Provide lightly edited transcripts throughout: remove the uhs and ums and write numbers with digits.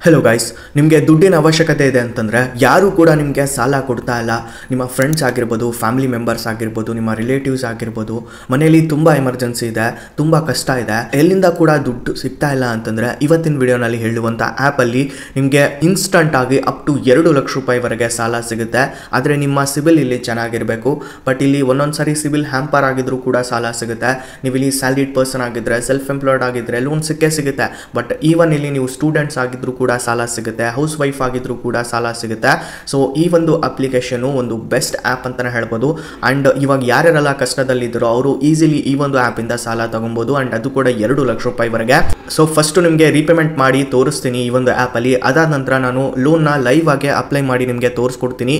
Hello guys, ನಿಮಗೆ ದುಡ್ಡಿನ ಅವಶ್ಯಕತೆ ಇದೆ ಅಂತಂದರೆ ಯಾರೂ ಕೂಡ ನಿಮಗೆ ಸಾಲ ಕೊಡ್ತಾ ಇಲ್ಲ. ನಿಮ್ಮ ಫ್ರೆಂಡ್ಸ್ ಆಗಿರ್ಬೋದು, ಫ್ಯಾಮಿಲಿ ಮೆಂಬರ್ಸ್ ಆಗಿರ್ಬೋದು, ನಿಮ್ಮ ರಿಲೇಟಿವ್ಸ್ ಆಗಿರ್ಬೋದು, ಮನೆಯಲ್ಲಿ ತುಂಬ ಎಮರ್ಜೆನ್ಸಿ ಇದೆ, ತುಂಬ ಕಷ್ಟ ಇದೆ, ಎಲ್ಲಿಂದ ಕೂಡ ದುಡ್ಡು ಸಿಗ್ತಾ ಇಲ್ಲ ಅಂತಂದರೆ ಇವತ್ತಿನ ವಿಡಿಯೋನಲ್ಲಿ ಹೇಳುವಂಥ ಆ್ಯಪಲ್ಲಿ ನಿಮಗೆ ಇನ್ಸ್ಟಂಟ್ ಆಗಿ ಅಪ್ ಟು 2 ಲಕ್ಷ ರೂಪಾಯಿವರೆಗೆ ಸಾಲ ಸಿಗುತ್ತೆ. ಆದರೆ ನಿಮ್ಮ ಸಿಬಿಲ್ ಇಲ್ಲಿ ಚೆನ್ನಾಗಿರಬೇಕು. ಬಟ್ ಇಲ್ಲಿ ಒಂದೊಂದು ಸಾರಿ ಸಿಬಿಲ್ ಹ್ಯಾಂಪರ್ ಆಗಿದ್ರೂ ಕೂಡ ಸಾಲ ಸಿಗುತ್ತೆ. ನೀವು ಇಲ್ಲಿ ಸ್ಯಾಲರಿಡ್ ಪರ್ಸನ್ ಆಗಿದ್ದರೆ, ಸೆಲ್ಫ್ ಎಂಪ್ಲಾಯ್ಡ್ ಆಗಿದ್ದರೆ ಲೋನ್ ಸಿಗುತ್ತೆ. ಬಟ್ ಈವನ್ ಇಲ್ಲಿ ನೀವು ಸ್ಟೂಡೆಂಟ್ಸ್ ಆಗಿದ್ರೂ ಕೂಡ ಸಾಲ ಸಿಗುತ್ತೆ, ಹೌಸ್ ವೈಫ್ ಆಗಿದ್ರೂ ಕೂಡ ಸಾಲ ಸಿಗುತ್ತೆ. ಸೊ ಈ ಒಂದು ಅಪ್ಲಿಕೇಶನು ಒಂದು ಬೆಸ್ಟ್ ಆ್ಯಪ್ ಅಂತಲೇ ಹೇಳ್ಬೋದು. ಆ್ಯಂಡ್ ಇವಾಗ ಯಾರ್ಯಾರೆಲ್ಲ ಕಷ್ಟದಲ್ಲಿದ್ದರೋ ಅವರು ಈಸಿಲಿ ಈ ಒಂದು ಆ್ಯಪಿಂದ ಸಾಲ ತೊಗೊಬೋದು. ಆ್ಯಂಡ್ ಅದು ಕೂಡ 2 ಲಕ್ಷ ರೂಪಾಯಿವರೆಗೆ. ಸೊ ಫಸ್ಟು ನಿಮಗೆ ರೀಪೇಮೆಂಟ್ ಮಾಡಿ ತೋರಿಸ್ತೀನಿ ಈ ಒಂದು ಆ್ಯಪಲ್ಲಿ. ಅದಾದ ನಂತರ ನಾನು ಲೋನ್ನ ಲೈವ್ ಆಗಿ ಅಪ್ಲೈ ಮಾಡಿ ನಿಮಗೆ ತೋರಿಸ್ಕೊಡ್ತೀನಿ.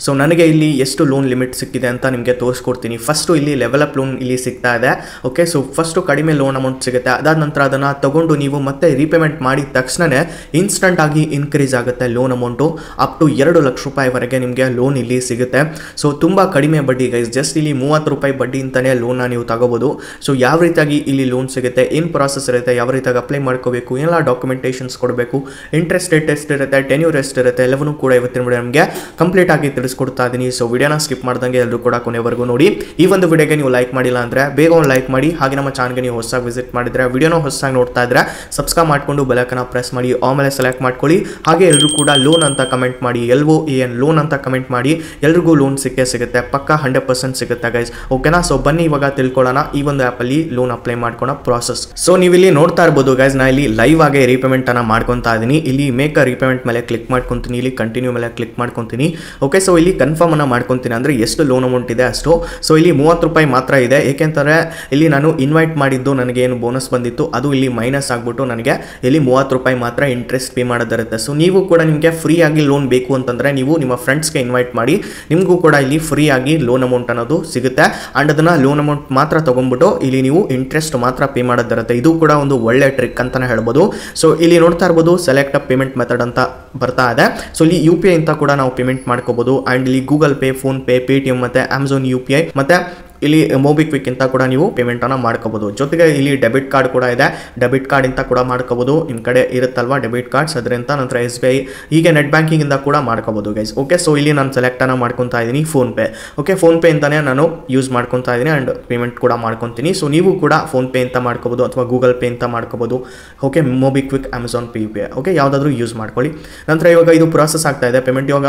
ಸೊ ನನಗೆ ಇಲ್ಲಿ ಎಷ್ಟು ಲೋನ್ ಲಿಮಿಟ್ ಸಿಕ್ಕಿದೆ ಅಂತ ನಿಮಗೆ ತೋರಿಸ್ಕೊಡ್ತೀನಿ. ಫಸ್ಟು ಇಲ್ಲಿ ಲೆವೆಲ್ ಅಪ್ ಲೋನ್ ಇಲ್ಲಿ ಸಿಗ್ತಾ ಇದೆ. ಓಕೆ, ಸೊ ಫಸ್ಟು ಕಡಿಮೆ ಲೋನ್ ಅಮೌಂಟ್ ಸಿಗುತ್ತೆ. ಅದಾದ ನಂತರ ಅದನ್ನು ತಗೊಂಡು ನೀವು ಮತ್ತೆ ರೀಪೇಮೆಂಟ್ ಮಾಡಿದ ತಕ್ಷಣವೇ ಇನ್ಸ್ಟಂಟ್ ಆಗಿ ಇನ್ಕ್ರೀಸ್ ಆಗುತ್ತೆ loan amount. Up to 2 lakh ರೂಪಾಯಿವರೆಗೆ ನಿಮಗೆ ಲೋನ್ ಇಲ್ಲಿ ಸಿಗುತ್ತೆ. ಸೊ ತುಂಬ ಕಡಿಮೆ ಬಡ್ಡಿ ಗೈಸ್, ಜಸ್ಟ್ ಇಲ್ಲಿ 30 ರೂಪಾಯಿ ಬಡ್ಡಿ ಅಂತಲೇ ಲೋನ್ನ ನೀವು ತಗೋಬೋದು. ಸೊ ಯಾವ ರೀತಿಯಾಗಿ ಇಲ್ಲಿ ಲೋನ್ ಸಿಗುತ್ತೆ, ಏನು ಪ್ರಾಸೆಸ್ ಇರುತ್ತೆ, ಯಾವ ರೀತಿಯಾಗಿ ಅಪ್ಲೈ ಮಾಡ್ಕೋಬೇಕು, ಏನೆಲ್ಲ ಡಾಕ್ಯುಮೆಂಟೇಷನ್ಸ್ ಕೊಡಬೇಕು, ಇಂಟ್ರೆಸ್ಟ್ ರೇಟ್ ಎಷ್ಟಿರುತ್ತೆ, ಟೆನ್ಯೂರ್ ಎಷ್ಟಿರುತ್ತೆ, ಎಲ್ಲವನ್ನೂ ಕೂಡ ಇವತ್ತಿನ ವಿಡಿಯೋ ನಮಗೆ ಕಂಪ್ಲೀಟ್ ಆಗಿ ತಿಳಿಸ್ಕೊಡ್ತಾ ಇದ್ದೀನಿ. ಸೊ ವಿಡಿಯೋನ ಸ್ಕಿಪ್ ಮಾಡ್ದಂಗೆ ಎಲ್ಲರೂ ಕೂಡ ಕೊನೆವರೆಗೂ ನೋಡಿ. ಈ ಒಂದು ವಿಡಿಯೋಗೆ ನೀವು ಲೈಕ್ ಮಾಡಿಲ್ಲ ಅಂದರೆ ಬೇಗ ಒಂದು ಲೈಕ್ ಮಾಡಿ. ಹಾಗೆ ನಮ್ಮ ಚಾನಲ್ಗೆ ನೀವು ಹೊಸದಾಗಿ ವಿಸಿಟ್ ಮಾಡಿದರೆ, ವಿಡಿಯೋನ ಹೊಸದಾಗಿ ನೋಡ್ತಾ ಇದ್ರೆ ಸಬ್ಸ್ಕ್ರೈಬ್ ಮಾಡಿಕೊಂಡು ಬೆಲೈಕನ್ನ ಪ್ರೆಸ್ ಮಾಡಿ, ಆಮೇಲೆ ಸೆಲೆಕ್ಟ್ ಮಾಡ್ಕೊಳ್ಳಿ. ಹಾಗೆ ಎಲ್ಲರೂ ಕೂಡ ಲೋನ್ ಅಂತ ಕಮೆಂಟ್ ಮಾಡಿ, LOAN ಲೋನ್ ಅಂತ ಕಮೆಂಟ್ ಮಾಡಿ. ಎಲ್ರಿಗೂ ಲೋನ್ ಸಿಗುತ್ತೆ, ಪಕ್ಕ 100% ಸಿಗುತ್ತೆ ಗೈಸ್. ಓಕೆನಾ? ಸೊ ಬನ್ನಿ ಇವಾಗ ತಿಳ್ಕೊಳ್ಳೋಣ ಈ ಒಂದು ಆ್ಯಪಲ್ಲಿ ಲೋನ್ ಅಪ್ಲೈ ಮಾಡ್ಕೊಳ್ಳೋ ಪ್ರಾಸೆಸ್. ಸೊ ನೀವು ಇಲ್ಲಿ ನೋಡ್ತಾ ಇರ್ಬೋದು ಗೈಸ್, ನಾ ಇಲ್ಲಿ ಲೈವ್ ಆಗಿ ರೀಪೇಮೆಂಟ್ ಅನ್ನ ಮಾಡ್ಕೊತಾ ಇದ್ದೀನಿ. ಇಲ್ಲಿ ಮೇಕ್ ಅ ರೀಪೇಮೆಂಟ್ ಮೇಲೆ ಕ್ಲಿಕ್ ಮಾಡ್ಕೊತೀನಿ, ಇಲ್ಲಿ ಕಂಟಿನ್ಯೂ ಮೇಲೆ ಕ್ಲಿಕ್ ಮಾಡ್ಕೊತೀನಿ. ಓಕೆ, ಸೊ ಇಲ್ಲಿ ಕನ್ಫರ್ಮ್ ಅನ್ನ ಮಾಡ್ಕೊತೀನಿ, ಅಂದರೆ ಎಷ್ಟು ಲೋನ್ ಅಮೌಂಟ್ ಇದೆ ಅಷ್ಟು. ಸೊ ಇಲ್ಲಿ 30 ರೂಪಾಯಿ ಮಾತ್ರ ಇದೆ. ಏಕೆಂದರೆ ಇಲ್ಲಿ ನಾನು ಇನ್ವೈಟ್ ಮಾಡಿದ್ದು ನನಗೆ ಏನು ಬೋನಸ್ ಬಂದಿತ್ತು ಅದು ಇಲ್ಲಿ ಮೈನಸ್ ಆಗಿಬಿಟ್ಟು ನನಗೆ ಇಲ್ಲಿ 30 ರೂಪಾಯಿ ಮಾತ್ರ ಇಂಟ್ರೆಸ್ಟ್ ಪೇ ಮಾಡೋದಿರುತ್ತೆ. ಸೊ ನೀವು ಕೂಡ ನಿಮಗೆ ಫ್ರೀ ಆಗಿ ಲೋನ್ ಬೇಕು ಅಂತಂದರೆ ನೀವು ನಿಮ್ಮ ಫ್ರೆಂಡ್ಸ್ಗೆ ಇನ್ವೈಟ್ ಮಾಡಿ, ನಿಮಗೂ ಕೂಡ ಇಲ್ಲಿ ಫ್ರೀ ಆಗಿ ಲೋನ್ ಅಮೌಂಟ್ ಅನ್ನೋದು ಸಿಗುತ್ತೆ. ಆ್ಯಂಡ್ ಅದನ್ನು ಲೋನ್ ಅಮೌಂಟ್ ಮಾತ್ರ ತೊಗೊಂಡ್ಬಿಟ್ಟು ಇಲ್ಲಿ ನೀವು ಇಂಟ್ರೆಸ್ಟ್ ಮಾತ್ರ ಪೇ ಮಾಡೋದಿರುತ್ತೆ. ಇದು ಕೂಡ ಒಂದು ಒಳ್ಳೆ ಟ್ರಿಕ್ ಅಂತಲೇ ಹೇಳ್ಬೋದು. ಸೊ ಇಲ್ಲಿ ನೋಡ್ತಾ ಇರ್ಬೋದು ಸೆಲೆಕ್ಟ್ ಅ ಪೇಮೆಂಟ್ ಮೆಥಡ್ ಅಂತ ಬರ್ತಾ ಇದೆ. ಸೊ ಇಲ್ಲಿ UPI ಅಂತ ಕೂಡ ನಾವು ಪೇಮೆಂಟ್ ಮಾಡ್ಕೋಬೋದು. ಆ್ಯಂಡ್ ಇಲ್ಲಿ Google pay, phone pay, Paytm ಮತ್ತು ಅಮೆಝಾನ್ UPI ಮತ್ತು ಇಲ್ಲಿ ಮೊಬಿಕ್ವಿಕ್ ಅಂತ ಕೂಡ ನೀವು ಪೇಮೆಂಟನ್ನು ಮಾಡ್ಕೋಬೋದು. ಜೊತೆಗೆ ಇಲ್ಲಿ ಡೆಬಿಟ್ ಕಾರ್ಡ್ ಕೂಡ ಇದೆ, ಡೆಬಿಟ್ ಕಾರ್ಡ್ ಅಂತ ಕೂಡ ಮಾಡ್ಕೋಬೋದು. ನಿಮ್ಮ ಕಡೆ ಇರುತ್ತಲ್ವಾ ಡೆಬಿಟ್ ಕಾರ್ಡ್ಸ್, ಅದರಿಂದ ನಂತರ SBI ಹೀಗೆ ನೆಟ್ ಬ್ಯಾಂಕಿಂಗಿಂದ ಕೂಡ ಮಾಡ್ಕೋಬೋದು ಗೈಸ್. ಓಕೆ, ಸೊ ಇಲ್ಲಿ ನಾನು ಸೆಲೆಕ್ಟನ್ನು ಮಾಡ್ಕೊತಾ ಇದ್ದೀನಿ ಫೋನ್ಪೇ. ಓಕೆ, ಫೋನ್ಪೇ ಅಂತಲೇ ನಾನು ಯೂಸ್ ಮಾಡ್ಕೊತಾ ಇದ್ದೀನಿ ಆ್ಯಂಡ್ ಪೇಮೆಂಟ್ ಕೂಡ ಮಾಡ್ಕೊತೀನಿ. ಸೊ ನೀವು ಕೂಡ ಫೋನ್ಪೇ ಅಂತ ಮಾಡ್ಕೋಬೋದು ಅಥವಾ ಗೂಗಲ್ ಪೇ ಅಂತ ಮಾಡ್ಕೋಬೋದು. Okay, MobiKwik, Amazon pay, UPI okay ಯಾವುದಾದ್ರೂ ಯೂಸ್ ಮಾಡ್ಕೊಳ್ಳಿ. ನಂತರ ಇವಾಗ ಇದು ಪ್ರಾಸೆಸ್ ಆಗ್ತಾ ಇದೆ, ಪೇಮೆಂಟ್ ಇವಾಗ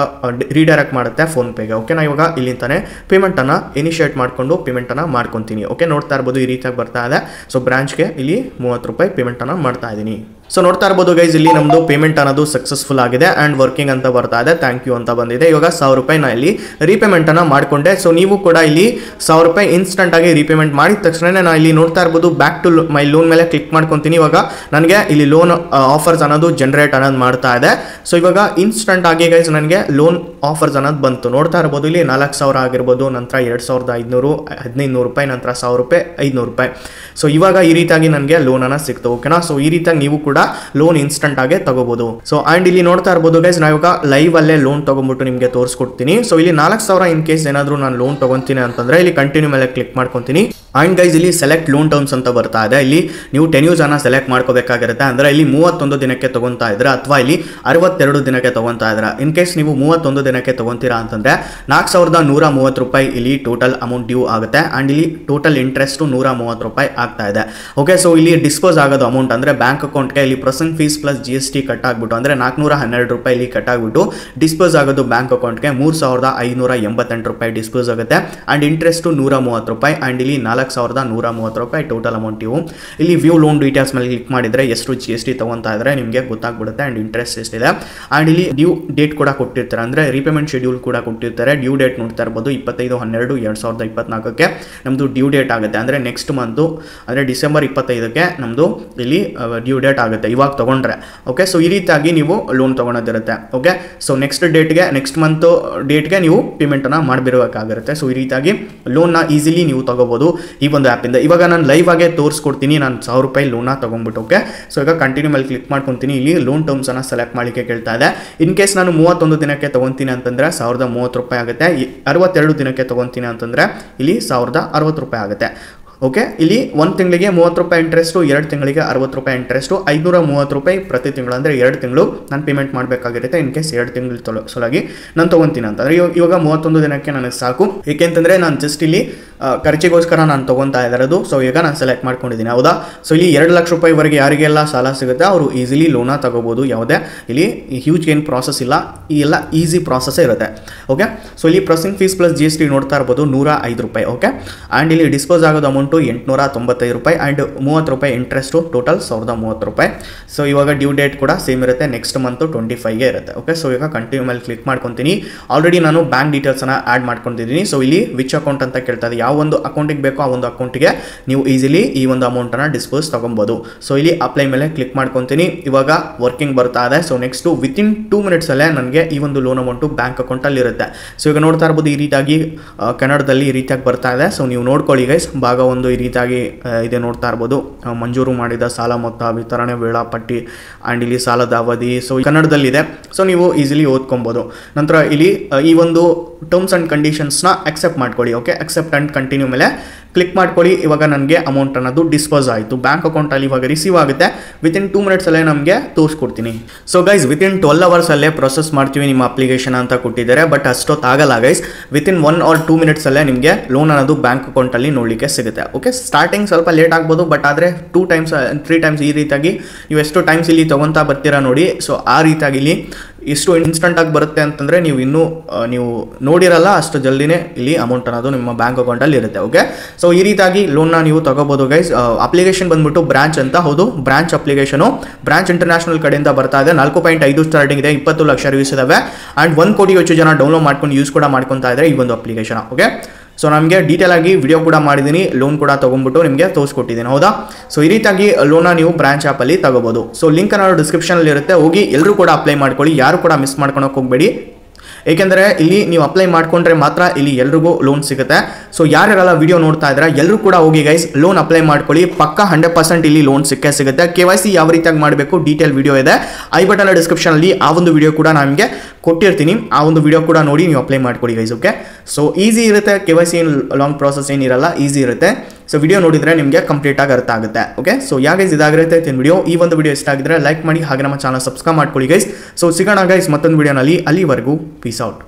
ರೀಡೈರೆಕ್ಟ್ ಮಾಡುತ್ತೆ ಫೋನ್ಪೇಗೆ. ಓಕೆ, ನಾ ಇವಾಗ ಇಲ್ಲಿಂತಾನೆ ಪೇಮೆಂಟನ್ನು ಇನಿಷಿಯೇಟ್ ಮಾಡಿಕೊಂಡು ಪೇಮೆಂಟನ್ನು ಮಾಡ್ಕೊತೀನಿ. ಓಕೆ, ನೋಡ್ತಾ ಇರ್ಬೋದು ಈ ರೀತಿಯಾಗಿ ಬರ್ತಾ ಇದೆ. ಸೊ ಬ್ರಾಂಚ್ಗೆ ಇಲ್ಲಿ 30 ರೂಪಾಯಿ ಪೇಮೆಂಟನ್ನು ಮಾಡ್ತಾ ಇದ್ದೀನಿ. ಸೊ ನೋಡ್ತಾ ಇರ್ಬೋದು ಗೈಸ್, ಇಲ್ಲಿ ನಮ್ಮದು ಪೇಮೆಂಟ್ ಅನ್ನೋದು ಸಕ್ಸಸ್ಫುಲ್ ಆಗಿದೆ ಆ್ಯಂಡ್ ವರ್ಕಿಂಗ್ ಅಂತ ಬರ್ತಾ ಇದೆ, ಥ್ಯಾಂಕ್ ಯು ಅಂತ ಬಂದಿದೆ. ಇವಾಗ 1000 ರೂಪಾಯಿ ನಾ ಇಲ್ಲಿ ರೀಪೇಮೆಂಟನ್ನು ಮಾಡಿಕೊಂಡೆ. ಸೊ ನೀವು ಕೂಡ ಇಲ್ಲಿ 1000 ರೂಪಾಯಿ ಇನ್ಸ್ಟಂಟ್ ಆಗಿ ರೀಪೇಮೆಂಟ್ ಮಾಡಿದ ತಕ್ಷಣ ನಾನು ಇಲ್ಲಿ ನೋಡ್ತಾ ಇರ್ಬೋದು ಬ್ಯಾಕ್ ಟು ಮೈ ಲೋನ್ ಮೇಲೆ ಕ್ಲಿಕ್ ಮಾಡ್ಕೊತೀನಿ. ಇವಾಗ ನನಗೆ ಇಲ್ಲಿ ಲೋನ್ ಆಫರ್ಸ್ ಅನ್ನೋದು ಜನರೇಟ್ ಅನ್ನೋದು ಮಾಡ್ತಾ ಇದೆ. ಸೊ ಇವಾಗ ಇನ್ಸ್ಟಂಟ್ ಆಗಿ ಗೈಸ್ ನನಗೆ ಲೋನ್ ಆಫರ್ಸ್ ಅನ್ನೋದು ಬಂತು. ನೋಡ್ತಾ ಇರ್ಬೋದು ಇಲ್ಲಿ 4000 ಆಗಿರ್ಬೋದು, ನಂತರ 2500, 1500 ರೂಪಾಯಿ, ನಂತರ 1000 ರೂಪಾಯಿ, 500 ರೂಪಾಯಿ. ಸೊ ಇವಾಗ ಈ ರೀತಿಯಾಗಿ ನನಗೆ ಲೋನನ್ನು ಸಿಕ್ತು. ಓಕೆನಾ? ಸೊ ಈ ರೀತಿಯಾಗಿ ನೀವು ಕೂಡ ಲೋನ್ ಇನ್ಸ್ಟಂಟ್ ಆಗಿ ತಗೋಬಹುದು. ಸೊ ಆ್ಯಂಡ್ ಇಲ್ಲಿ ನೋಡ್ತಾ ಇರ್ಬೋದು ಗೈಸ್, ನಾವು ಇವಾಗ ಲೈವ್ ಅಲ್ಲೇ ಲೋನ್ ತಗೊಂಡ್ಬಿಟ್ಟು ನಿಮಗೆ ತೋರಿಸ್ಕೊಡ್ತೀನಿ. ಸೊ ಇಲ್ಲಿ 4000 ಇನ್ ಕೇಸ್ ಏನಾದರೂ ನಾನು ಲೋನ್ ತಗೊಂತೀನಿ ಅಂತಂದ್ರೆ ಇಲ್ಲಿ ಕಂಟಿನ್ಯೂ ಮೇಲೆ ಕ್ಲಿಕ್ ಮಾಡ್ಕೊತೀನಿ. ಆ್ಯಂಡ್ ಗೈಸ್ ಇಲ್ಲಿ ಸೆಲೆಕ್ಟ್ ಲೋನ್ ಟರ್ಮ್ಸ್ ಅಂತ ಬರ್ತಾ ಇದೆ. ಇಲ್ಲಿ ನೀವು ಟೆನ್ಯೂರ್ಸನ್ನು ಸೆಲೆಕ್ಟ್ ಮಾಡ್ಕೋಬೇಕಾಗಿರುತ್ತೆ. ಅಂದರೆ ಇಲ್ಲಿ 31 ದಿನಕ್ಕೆ ತೊಗೊತಾ ಇದ್ರೆ ಅಥವಾ ಇಲ್ಲಿ 62 ದಿನಕ್ಕೆ ತೊಗೊತಾ ಇದ್ರೆ. ಇನ್ ಕೇಸ್ ನೀವು 31 ದಿನಕ್ಕೆ ತೊಗೊತೀರಾ ಅಂತಂದರೆ 4130 ರೂಪಾಯಿ ಇಲ್ಲಿ ಟೋಟಲ್ ಅಮೌಂಟ್ ಡ್ಯೂ ಆಗುತ್ತೆ. ಆ್ಯಂಡ್ ಇಲ್ಲಿ ಟೋಟಲ್ ಇಂಟ್ರೆಸ್ಟು 130 ರೂಪಾಯಿ ಆಗ್ತಾ ಇದೆ. ಓಕೆ, ಸೊ ಇಲ್ಲಿ ಡಿಸ್ಪೋಸ್ ಆಗೋದು ಅಮೌಂಟ್ ಅಂದರೆ ಬ್ಯಾಂಕ್ ಅಕೌಂಟ್ಗೆ ಇಲ್ಲಿ processing fees plus GST cut ಆಗಿಬಿಟ್ಟು ಅಂದರೆ 412 ರೂಪಾಯಿ ಇಲ್ಲಿ ಕಟ್ ಆಗಿಬಿಟ್ಟು ಡಿಸ್ಪೋಸ್ ಆಗೋದು ಬ್ಯಾಂಕ್ ಅಕೌಂಟ್ಗೆ 3588 ರೂಪಾಯಿ ಡಿಸ್ಪೋಸ್ ಆಗುತ್ತೆ. ಆ್ಯಂಡ್ ಇಂಟ್ರೆಸ್ಟು 130 ರೂಪಾಯಿ. ಆ್ಯಂಡ್ ಇಲ್ಲಿ 4130 ರೂಪಾಯಿ ಟೋಟಲ್ ಅಮೌಂಟ್ ಇವು. ಇಲ್ಲಿ ವ್ಯೂ ಲೋನ್ ಡೀಟೇಲ್ಸ್ ಮೇಲೆ ಕ್ಲಿಕ್ ಮಾಡಿದರೆ ಎಷ್ಟು GST ತೊಗೊತಾ ಇದ್ರೆ ನಿಮಗೆ ಗೊತ್ತಾಗ್ಬಿಡುತ್ತೆ ಆ್ಯಂಡ್ ಇಂಟ್ರೆಸ್ಟ್ ಎಷ್ಟಿದೆ. ಆ್ಯಂಡ್ ಇಲ್ಲಿ ಡ್ಯೂ ಡೇಟ್ ಕೂಡ ಕೊಟ್ಟಿರ್ತಾರೆ, ಅಂದರೆ ರೀಪೇಮೆಂಟ್ ಶೆಡ್ಯೂಲ್ ಕೂಡ ಕೊಟ್ಟಿರ್ತಾರೆ. ಡ್ಯೂ ಡೇಟ್ ನೋಡ್ತಾ ಇರ್ಬೋದು 25/12/2024 ನಮ್ಮದು ಡ್ಯೂ ಡೇಟ್ ಆಗುತ್ತೆ. ಅಂದರೆ ನೆಕ್ಸ್ಟ್ ಮಂತು ಅಂದರೆ ಡಿಸೆಂಬರ್ 25ಕ್ಕೆ ನಮ್ಮದು ಇಲ್ಲಿ ಡ್ಯೂ ಡೇಟ್ ಆಗುತ್ತೆ ಇವಾಗ ತೊಗೊಂಡ್ರೆ. ಓಕೆ, ಸೊ ಈ ರೀತಿಯಾಗಿ ನೀವು ಲೋನ್ ತೊಗೊಳೋದಿರುತ್ತೆ. ಓಕೆ, ಸೊ ನೆಕ್ಸ್ಟ್ ಮಂತ್ ಡೇಟ್ಗೆ ನೀವು ಪೇಮೆಂಟನ್ನು ಮಾಡಿಬಿಡಬೇಕಾಗಿರುತ್ತೆ. ಸೊ ಈ ರೀತಿಯಾಗಿ ಲೋನ್ನ ಈಸಿಲಿ ನೀವು ತೊಗೋಬೋದು ಈ ಒಂದು ಆ್ಯಪಿಂದ. ಇವಾಗ ನಾನು ಲೈವ್ ಆಗಿ ತೋರಿಸ್ಕೊಡ್ತೀನಿ. ನಾನು 1000 ರೂಪಾಯಿ ಲೋನ ತೊಗೊಂಡ್ಬಿಟ್ಟು. ಓಕೆ, ಸೊ ಈಗ ಕಂಟಿನ್ಯೂ ಮೇಲೆ ಕ್ಲಿಕ್ ಮಾಡ್ಕೊತೀನಿ. ಇಲ್ಲಿ ಲೋನ್ ಟರ್ಮ್ಸನ್ನು ಸೆಲೆಕ್ಟ್ ಮಾಡಲಿಕ್ಕೆ ಕೇಳ್ತಾ ಇದೆ. ಇನ್ ಕೇಸ್ ನಾನು 31 ದಿನಕ್ಕೆ ತೊಗೊತೀನಿ ಅಂತಂದರೆ 1030 ರೂಪಾಯಿ ಆಗುತ್ತೆ. 62 ದಿನಕ್ಕೆ ತೊಗೊತೀನಿ ಅಂತಂದರೆ ಇಲ್ಲಿ 1060 ರೂಪಾಯಿ ಆಗುತ್ತೆ. ಓಕೆ, ಇಲ್ಲಿ 1 ತಿಂಗಳಿಗೆ 30 ರೂಪಾಯಿ ಇಂಟ್ರೆಸ್ಟು, 2 ತಿಂಗಳಿಗೆ 60 ರೂಪಾಯಿ ಇಂಟ್ರೆಸ್ಟು, 530 ರೂಪಾಯಿ ಪ್ರತಿ ತಿಂಗಳು, ಅಂದರೆ 2 ತಿಂಗಳು ನಾನು ಪೇಮೆಂಟ್ ಮಾಡಬೇಕಾಗಿರುತ್ತೆ. ಇನ್ ಕೇಸ್ 2 ತಿಂಗಳು ಸಲುವಾಗಿ ನಾನು ತೊಗೊತೀನಿ ಅಂತಂದರೆ ಇವಾಗ 31 ದಿನಕ್ಕೆ ನನಗೆ ಸಾಕು. ಏಕೆಂತಂದರೆ ನಾನು ಜಸ್ಟ್ ಇಲ್ಲಿ ಖರ್ಚಿಗೋಸ್ಕರ ನಾನು ತೊಗೊತಾ ಇರೋದು. ಸೊ ಈಗ ನಾನು ಸೆಲೆಕ್ಟ್ ಮಾಡ್ಕೊಂಡಿದ್ದೀನಿ, ಹೌದಾ. ಸೊ ಇಲ್ಲಿ 2 ಲಕ್ಷ ರೂಪಾಯಿವರೆಗೆ ಯಾರಿಗೆಲ್ಲ ಸಾಲ ಸಿಗುತ್ತೆ ಅವರು ಈಸಿಲಿ ಲೋನ ತಗೋಬೋದು. ಯಾವುದೇ ಇಲ್ಲಿ ಹ್ಯೂಜ್ ಏನು ಪ್ರಾಸೆಸ್ ಇಲ್ಲ, ಈ ಎಲ್ಲ ಈಸಿ ಪ್ರಾಸೆಸ್ಸೇ ಇರುತ್ತೆ. ಓಕೆ, ಸೊ ಇಲ್ಲಿ ಪ್ರೊಸೆಸಿಂಗ್ ಫೀಸ್ ಪ್ಲಸ್ GST ನೋಡ್ತಾ ಇರ್ಬೋದು 105 ರೂಪಾಯಿ. ಓಕೆ, ಆ್ಯಂಡ್ ಇಲ್ಲಿ ಡಿಸ್ಪೋಸ್ ಆಗೋದು ಅಮೌಂಟು 895 ರೂಪಾಯಿ ಆ್ಯಂಡ್ 30 ರೂಪಾಯಿ ಇಂಟ್ರೆಸ್ಟು, ಟೋಟಲ್ 1030 ರೂಪಾಯಿ. ಸೊ ಇವಾಗ ಡ್ಯೂ ಡೇಟ್ ಕೂಡ ಸೇಮ್ ಇರುತ್ತೆ, ನೆಕ್ಸ್ಟ್ ಮಂತು 25ಗೆ ಇರುತ್ತೆ. ಓಕೆ, ಸೊ ಈಗ ಕಂಟಿನ್ಯೂ ಮೇಲೆ ಕ್ಲಿಕ್ ಮಾಡ್ಕೊತೀನಿ. ಆಲ್ರೆಡಿ ನಾನು ಬ್ಯಾಂಕ್ ಡೀಟೇಲ್ಸನ್ನು ಆ್ಯಡ್ ಮಾಡ್ಕೊಂಡಿದ್ದೀನಿ. ಸೊ ಇಲ್ಲಿ ವಿಚ್ ಅಕೌಂಟ್ ಅಂತ ಕೇಳ್ತಾ ಇದೆ, ಯಾವ ಒಂದು ಅಕೌಂಟಿಗೆ ಬೇಕೋ ಆ ಒಂದು ಅಕೌಂಟಿಗೆ ನೀವು ಈಸಿಲಿ ಈ ಒಂದು ಅಮೌಂಟನ್ನು ಡಿಸ್ಪೋಸ್ ತೊಗೊಬೋದು. ಸೊ ಇಲ್ಲಿ ಅಪ್ಲೈ ಮೇಲೆ ಕ್ಲಿಕ್ ಮಾಡ್ಕೊತೀನಿ. ಇವಾಗ ವರ್ಕಿಂಗ್ ಬರ್ತಾ ಇದೆ. ಸೊ ನೆಕ್ಸ್ಟು ವಿತಿನ್ 2 ಮಿನಿಟ್ಸಲ್ಲೇ ನನಗೆ ಈ ಒಂದು ಲೋನ್ ಅಮೌಂಟು ಬ್ಯಾಂಕ್ ಅಕೌಂಟಲ್ಲಿ ಇರುತ್ತೆ. ಸೊ ಈಗ ನೋಡ್ತಾ ಇರ್ಬೋದು ಈ ರೀತಿಯಾಗಿ ಕನ್ನಡದಲ್ಲಿ ಈ ರೀತಿಯಾಗಿ ಬರ್ತಾ ಇದೆ. ಸೊ ನೀವು ನೋಡ್ಕೊಳ್ಳಿ ಗೈಸ್, ಭಾಗ 1 ಈ ರೀತಿಯಾಗಿ ಇದೆ ನೋಡ್ತಾ ಇರ್ಬೋದು. ಮಂಜೂರು ಮಾಡಿದ ಸಾಲ ಮೊತ್ತ, ವಿತರಣೆ ವೇಳಾಪಟ್ಟಿ ಆ್ಯಂಡ್ ಇಲ್ಲಿ ಸಾಲದ ಅವಧಿ. ಸೊ ಕನ್ನಡದಲ್ಲಿದೆ. ಸೊ ನೀವು ಈಸಿಲಿ ಓದ್ಕೊಬೋದು. ನಂತರ ಇಲ್ಲಿ ಈ ಒಂದು ಟರ್ಮ್ಸ್ ಆ್ಯಂಡ್ ಕಂಡೀಷನ್ಸ್ನ ಅಕ್ಸೆಪ್ಟ್ ಮಾಡ್ಕೊಳ್ಳಿ. ಓಕೆ, ಅಕ್ಸೆಪ್ಟ್ ಆ್ಯಂಡ್ ಕಂಟಿನ್ಯೂ ಮೇಲೆ ಕ್ಲಿಕ್ ಮಾಡ್ಕೊಳ್ಳಿ. ಇವಾಗ ನನಗೆ ಅಮೌಂಟ್ ಅನ್ನೋದು ಡಿಸ್ಪೋಸ್ ಆಯಿತು, ಬ್ಯಾಂಕ್ ಅಕೌಂಟಲ್ಲಿ ಇವಾಗ ರಿಸೀವ್ ಆಗುತ್ತೆ. ವಿತಿನ್ 2 ಮಿನಿಟ್ಸಲ್ಲೇ ನಮಗೆ ತೋರಿಸ್ಕೊಡ್ತೀನಿ. ಸೊ ಗೈಸ್ ವಿತಿನ್ 12 ಅವರ್ಸಲ್ಲೇ ಪ್ರೊಸೆಸ್ ಮಾಡ್ತೀವಿ ನಿಮ್ಮ ಅಪ್ಲಿಕೇಶನ್ ಅಂತ ಕೊಟ್ಟಿದ್ದಾರೆ. ಬಟ್ ಅಷ್ಟೊತ್ತಾಗಲ್ಲ ಗೈಸ್, ವಿತಿನ್ 1 or 2 ಮಿನಿಟ್ಸಲ್ಲೇ ನಿಮಗೆ ಲೋನ್ ಅನ್ನೋದು ಬ್ಯಾಂಕ್ ಅಕೌಂಟಲ್ಲಿ ನೋಡಲಿಕ್ಕೆ ಸಿಗುತ್ತೆ. ಓಕೆ, ಸ್ಟಾರ್ಟಿಂಗ್ ಸ್ವಲ್ಪ ಲೇಟ್ ಆಗ್ಬೋದು, ಬಟ್ ಆದರೆ 2 ಟೈಮ್ಸ್ 3 ಟೈಮ್ಸ್ ಈ ರೀತಿಯಾಗಿ ನೀವು ಎಷ್ಟು ಟೈಮ್ಸ್ ಇಲ್ಲಿ ತೊಗೊತಾ ಬರ್ತೀರಾ ನೋಡಿ. ಸೊ ಆ ರೀತಿಯಾಗಿ ಇಲ್ಲಿ ಎಷ್ಟು ಇನ್ಸ್ಟಂಟಾಗಿ ಬರುತ್ತೆ ಅಂತಂದರೆ ನೀವು ಇನ್ನೂ ನೀವು ನೋಡಿರಲ್ಲ ಅಷ್ಟು ಜಲ್ದಿನೇ ಇಲ್ಲಿ ಅಮೌಂಟ್ ಅನ್ನೋದು ನಿಮ್ಮ ಬ್ಯಾಂಕ್ ಅಕೌಂಟಲ್ಲಿ ಇರುತ್ತೆ. ಓಕೆ, ಸೊ ಈ ರೀತಿಯಾಗಿ ಲೋನ್ನ ನೀವು ತಗೋಬೋದು ಗೈಸ್. ಅಪ್ಲಿಕೇಶನ್ ಬಂದ್ಬಿಟ್ಟು ಬ್ರಾಂಚ್ ಅಂತ, ಹೌದು ಬ್ರಾಂಚ್ ಅಪ್ಲಿಕೇಶನು, ಬ್ರಾಂಚ್ ಇಂಟರ್ನ್ಯಾಷನಲ್ ಕಡೆಯಿಂದ ಬರ್ತಾ ಇದೆ. 4.5 ಸ್ಟಾರ್ಟಿಂಗ್ ಇದೆ, 20 ಲಕ್ಷ ರಿವ್ಯೂಸ್ ಇದಾವೆ ಆ್ಯಂಡ್ 1 ಕೋಟಿಗೂ ಹೆಚ್ಚು ಜನ ಡೌನ್ಲೋಡ್ ಮಾಡ್ಕೊಂಡು ಯೂಸ್ ಕೂಡ ಮಾಡ್ಕೊತಾ ಇದ್ದಾರೆ ಈ ಒಂದು ಅಪ್ಲಿಕೇಶನ್. ಓಕೆ, ಸೊ ನಮಗೆ ಡೀಟೇಲ್ ಆಗಿ ವಿಡಿಯೋ ಕೂಡ ಮಾಡಿದ್ದೀನಿ, ಲೋನ್ ಕೂಡ ತೊಗೊಂಡ್ಬಿಟ್ಟು ನಿಮಗೆ ತೋರಿಸ್ಕೊಟ್ಟಿದ್ದೀನಿ, ಹೌದಾ. ಸೊ ಈ ರೀತಿಯಾಗಿ ಲೋನ ನೀವು ಬ್ರಾಂಚ್ ಆ್ಯಪಲ್ಲಿ ತಗೋಬೋದು. ಸೊ ಲಿಂಕ್ ಅನ್ನೋದು ಡಿಸ್ಕ್ರಿಪ್ಷನಲ್ಲಿ ಇರುತ್ತೆ, ಹೋಗಿ ಎಲ್ಲರೂ ಕೂಡ ಅಪ್ಲೈ ಮಾಡ್ಕೊಳ್ಳಿ, ಯಾರು ಕೂಡ ಮಿಸ್ ಮಾಡ್ಕೊಳಕ್ಕೆ ಹೋಗಬೇಡಿ. ಏಕೆಂದರೆ ಇಲ್ಲಿ ನೀವು ಅಪ್ಲೈ ಮಾಡ್ಕೊಂಡ್ರೆ ಮಾತ್ರ ಇಲ್ಲಿ ಎಲ್ರಿಗೂ ಲೋನ್ ಸಿಗುತ್ತೆ. ಸೊ ಯಾರ್ಯಾರೆಲ್ಲ ವಿಡಿಯೋ ನೋಡ್ತಾ ಇದ್ದಾರೆ ಎಲ್ಲರೂ ಕೂಡ ಹೋಗಿ ಗೈಸ್ ಲೋನ್ ಅಪ್ಲೈ ಮಾಡ್ಕೊಳ್ಳಿ, ಪಕ್ಕ 100% ಇಲ್ಲಿ ಲೋನ್ ಸಿಗುತ್ತೆ. KYC ಯಾವ ರೀತಿಯಾಗಿ ಮಾಡಬೇಕು ಡೀಟೇಲ್ ವಿಡಿಯೋ ಇದೆ, ಐ ಬಟನ್ ಡಿಸ್ಕ್ರಿಪ್ಷನಲ್ಲಿ ಆ ಒಂದು ವಿಡಿಯೋ ಕೂಡ ನಿಮಗೆ ಕೊಟ್ಟಿರ್ತೀನಿ, ಆ ಒಂದು ವಿಡಿಯೋ ಕೂಡ ನೋಡಿ ನೀವು ಅಪ್ಲೈ ಮಾಡ್ಕೊಳ್ಳಿ ಗೈಸ್. ಓಕೆ, ಸೊ ಈಸಿ ಇರುತ್ತೆ, KYC ಏನು ಲಾಂಗ್ ಪ್ರಾಸೆಸ್ ಏನಿರಲ್ಲ, ಈಸಿ ಇರುತ್ತೆ. ಸೊ ವಿಡಿಯೋ ನೋಡಿದರೆ ನಿಮಗೆ ಕಂಪ್ಲೀಟಾಗಿ ಅರ್ಥ ಆಗುತ್ತೆ. ಓಕೆ, ಸೊ ಗೈಸ್ ಇದಾಗಿರುತ್ತೆ ವಿಡಿಯೋ. ಈ ಒಂದು ವಿಡಿಯೋ ಇಷ್ಟ ಆಗಿದ್ರೆ ಲೈಕ್ ಮಾಡಿ, ಹಾಗೆ ನಮ್ಮ ಚಾನಲ್ ಸಬ್ಸ್ಕ್ರೈಬ್ ಮಾಡ್ಕೊಳ್ಳಿ ಗೈಸ್. ಸೊ ಸಿಗೋಣ ಗೈಸ್ ಮತ್ತೊಂದು ವಿಡಿಯೋನಲ್ಲಿ, ಅಲ್ಲಿವರೆಗೂ ಪೀಸ್ ಔಟ್.